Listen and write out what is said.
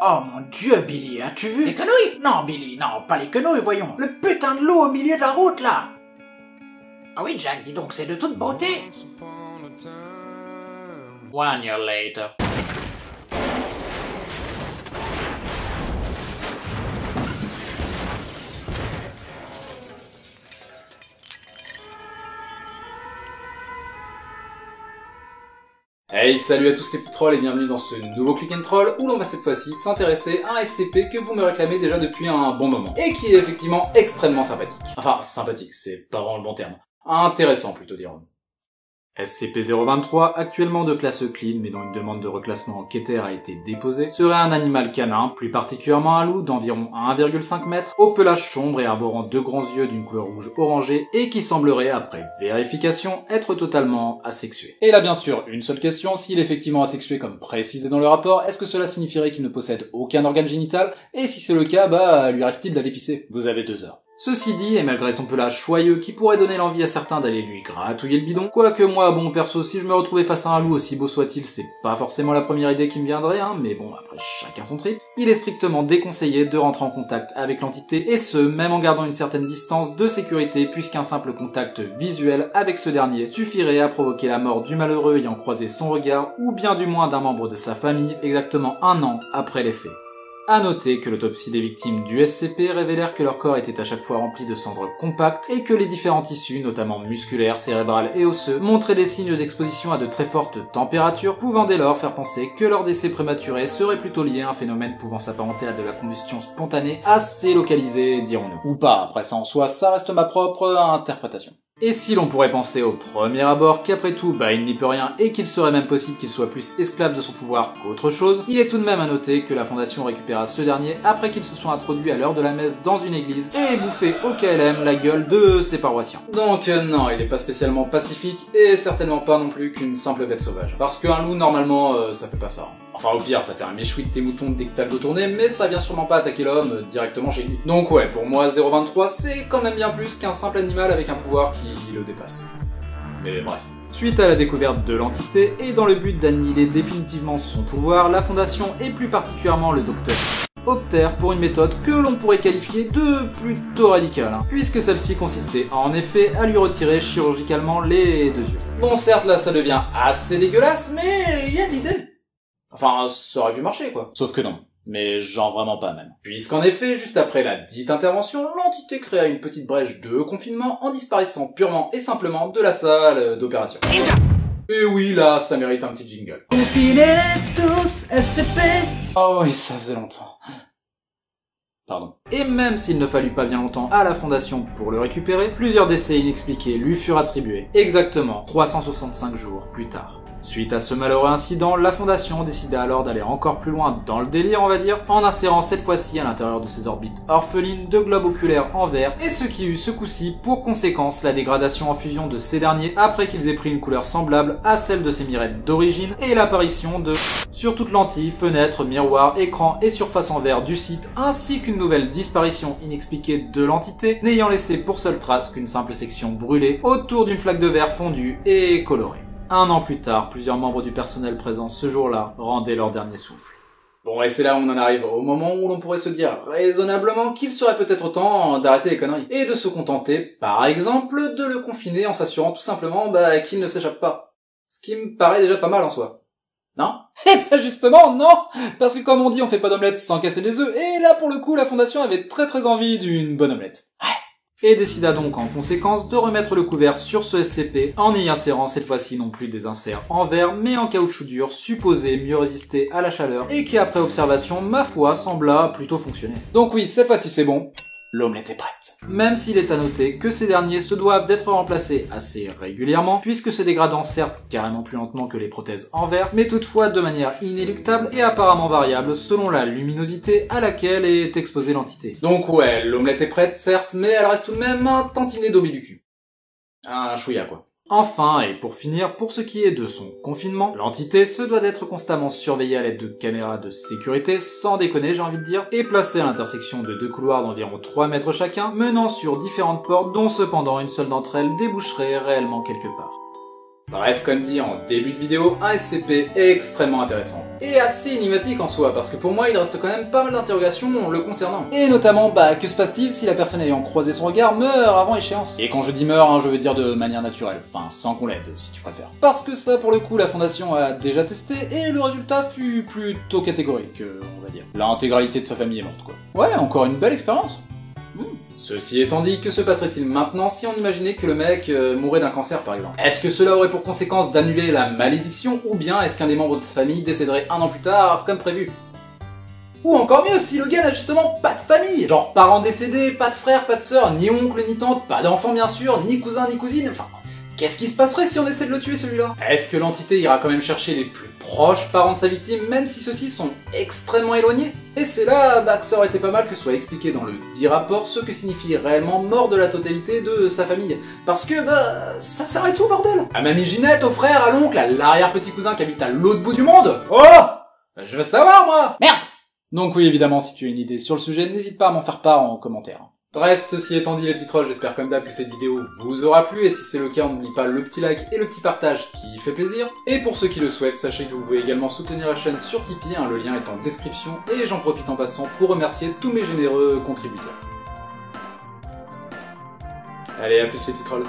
Oh mon Dieu, Billy, as-tu vu? Les quenouilles? Non, Billy, non, pas les quenouilles, voyons. Le putain de l'eau au milieu de la route, là. Ah oui, Jack, dis donc, c'est de toute beauté. 1 year later. Hey, salut à tous les petits trolls et bienvenue dans ce nouveau Click and Troll où l'on va cette fois-ci s'intéresser à un SCP que vous me réclamez déjà depuis un bon moment et qui est effectivement extrêmement sympathique. Enfin, sympathique, c'est pas vraiment le bon terme. Intéressant plutôt dirons-nous. SCP-023, actuellement de classe clean mais dont une demande de reclassement en Keter a été déposée, serait un animal canin, plus particulièrement un loup d'environ 1,5 m, au pelage sombre et arborant 2 grands yeux d'une couleur rouge orangée et qui semblerait, après vérification, être totalement asexué. Et là bien sûr, une seule question, s'il est effectivement asexué comme précisé dans le rapport, est-ce que cela signifierait qu'il ne possède aucun organe génital? Et si c'est le cas, lui arrive-t-il d'aller pisser? Vous avez 2 heures. Ceci dit, et malgré son pelage choyeux qui pourrait donner l'envie à certains d'aller lui gratouiller le bidon, quoique moi, bon perso, si je me retrouvais face à un loup aussi beau soit-il, c'est pas forcément la première idée qui me viendrait, mais bon, après chacun son trip, il est strictement déconseillé de rentrer en contact avec l'entité, et ce, même en gardant une certaine distance de sécurité, puisqu'un simple contact visuel avec ce dernier suffirait à provoquer la mort du malheureux ayant croisé son regard, ou bien du moins d'un membre de sa famille, exactement 1 an après les faits. À noter que l'autopsie des victimes du SCP révélèrent que leur corps était à chaque fois rempli de cendres compactes et que les différents tissus, notamment musculaires, cérébrales et osseux, montraient des signes d'exposition à de très fortes températures, pouvant dès lors faire penser que leur décès prématuré serait plutôt lié à un phénomène pouvant s'apparenter à de la combustion spontanée assez localisée, dirons-nous. Ou pas, après ça en soi, ça reste ma propre interprétation. Et si l'on pourrait penser au premier abord qu'après tout, il n'y peut rien et qu'il serait même possible qu'il soit plus esclave de son pouvoir qu'autre chose, il est tout de même à noter que la fondation récupéra ce dernier après qu'il se soit introduit à l'heure de la messe dans une église et bouffé au KLM la gueule de ses paroissiens. Donc non, il est pas spécialement pacifique et certainement pas non plus qu'une simple bête sauvage. Parce qu'un loup, normalement, ça fait pas ça. Enfin au pire, ça fait un méchoui de tes moutons dès que t'as le dos tourné, mais ça vient sûrement pas attaquer l'homme directement chez lui. Donc ouais, pour moi 023 c'est quand même bien plus qu'un simple animal avec un pouvoir qui le dépasse. Mais bref. Suite à la découverte de l'entité, et dans le but d'annihiler définitivement son pouvoir, la Fondation, et plus particulièrement le docteur, optèrent pour une méthode que l'on pourrait qualifier de plutôt radicale, puisque celle-ci consistait en effet à lui retirer chirurgicalement les 2 yeux. Bon certes là ça devient assez dégueulasse, mais il y a de l'idée. Enfin, ça aurait pu marcher, quoi. Sauf que non. Mais genre vraiment pas même. Puisqu'en effet, juste après la dite intervention, l'entité créa une petite brèche de confinement en disparaissant purement et simplement de la salle d'opération. Et oui, là, ça mérite un petit jingle. Confinez tous, SCP. Oh oui, ça faisait longtemps. Pardon. Et même s'il ne fallut pas bien longtemps à la Fondation pour le récupérer, plusieurs décès inexpliqués lui furent attribués, exactement 365 jours plus tard. Suite à ce malheureux incident, la Fondation décida alors d'aller encore plus loin dans le délire, on va dire, en insérant cette fois-ci à l'intérieur de ses orbites orphelines de globes oculaires en verre, et ce qui eut ce coup-ci pour conséquence la dégradation en fusion de ces derniers après qu'ils aient pris une couleur semblable à celle de ces mirettes d'origine, et l'apparition de sur toute lentille, fenêtre, miroir, écran et surface en verre du site, ainsi qu'une nouvelle disparition inexpliquée de l'entité, n'ayant laissé pour seule trace qu'une simple section brûlée autour d'une flaque de verre fondue et colorée. 1 an plus tard, plusieurs membres du personnel présent ce jour-là rendaient leur dernier souffle. Bon, et c'est là où on en arrive au moment où l'on pourrait se dire raisonnablement qu'il serait peut-être temps d'arrêter les conneries et de se contenter, par exemple, de le confiner en s'assurant tout simplement qu'il ne s'échappe pas. Ce qui me paraît déjà pas mal en soi. Non? Eh ben justement, non! Parce que comme on dit, on fait pas d'omelette sans casser les œufs, et là pour le coup, la Fondation avait très envie d'une bonne omelette. Ouais. Et décida donc en conséquence de remettre le couvert sur ce SCP en y insérant cette fois-ci non plus des inserts en verre mais en caoutchouc dur supposé mieux résister à la chaleur et qui après observation, ma foi, sembla plutôt fonctionner. Donc oui, cette fois-ci c'est bon. L'omelette est prête. Même s'il est à noter que ces derniers se doivent d'être remplacés assez régulièrement, puisque se dégradant certes carrément plus lentement que les prothèses en verre, mais toutefois de manière inéluctable et apparemment variable selon la luminosité à laquelle est exposée l'entité. Donc ouais, l'omelette est prête certes, mais elle reste tout de même un tantinet d'obi du cul. Un chouïa quoi. Enfin, et pour finir, pour ce qui est de son confinement, l'entité se doit d'être constamment surveillée à l'aide de caméras de sécurité, sans déconner j'ai envie de dire, et placée à l'intersection de 2 couloirs d'environ 3 mètres chacun, menant sur différentes portes dont cependant une seule d'entre elles déboucherait réellement quelque part. Bref, comme dit en début de vidéo, un SCP extrêmement intéressant. Et assez énigmatique en soi, parce que pour moi il reste quand même pas mal d'interrogations le concernant. Et notamment, que se passe-t-il si la personne ayant croisé son regard meurt avant échéance? Et quand je dis meurt, je veux dire de manière naturelle, enfin sans qu'on l'aide, si tu préfères. Parce que ça, pour le coup, la Fondation a déjà testé, et le résultat fut plutôt catégorique, on va dire. L'intégralité de sa famille est morte, quoi. Ouais, encore une belle expérience. Ceci étant dit, que se passerait-il maintenant si on imaginait que le mec mourrait d'un cancer par exemple? Est-ce que cela aurait pour conséquence d'annuler la malédiction, ou bien est-ce qu'un des membres de sa famille décéderait un an plus tard, comme prévu? Ou encore mieux, si le gars n'a justement pas de famille, genre parents décédés, pas de frères, pas de sœurs, ni oncle, ni tante, pas d'enfants bien sûr, ni cousins, ni cousines, enfin... Qu'est-ce qui se passerait si on essaie de le tuer celui-là? Est-ce que l'entité ira quand même chercher les plus proches parents de sa victime, même si ceux-ci sont extrêmement éloignés? Et c'est là que ça aurait été pas mal que soit expliqué dans le dit rapport ce que signifie réellement mort de la totalité de sa famille. Parce que ça s'arrête tout bordel! À mamie Ginette, au frère, à l'oncle, à l'arrière-petit-cousin qui habite à l'autre bout du monde? Oh! Je veux savoir moi! Merde! Donc oui, évidemment, si tu as une idée sur le sujet, n'hésite pas à m'en faire part en commentaire. Bref, ceci étant dit les petits trolls, j'espère comme d'hab que cette vidéo vous aura plu, et si c'est le cas, n'oublie pas le petit like et le petit partage qui fait plaisir. Et pour ceux qui le souhaitent, sachez que vous pouvez également soutenir la chaîne sur Tipeee, le lien est en description, et j'en profite en passant pour remercier tous mes généreux contributeurs. Allez, à plus les petits trolls.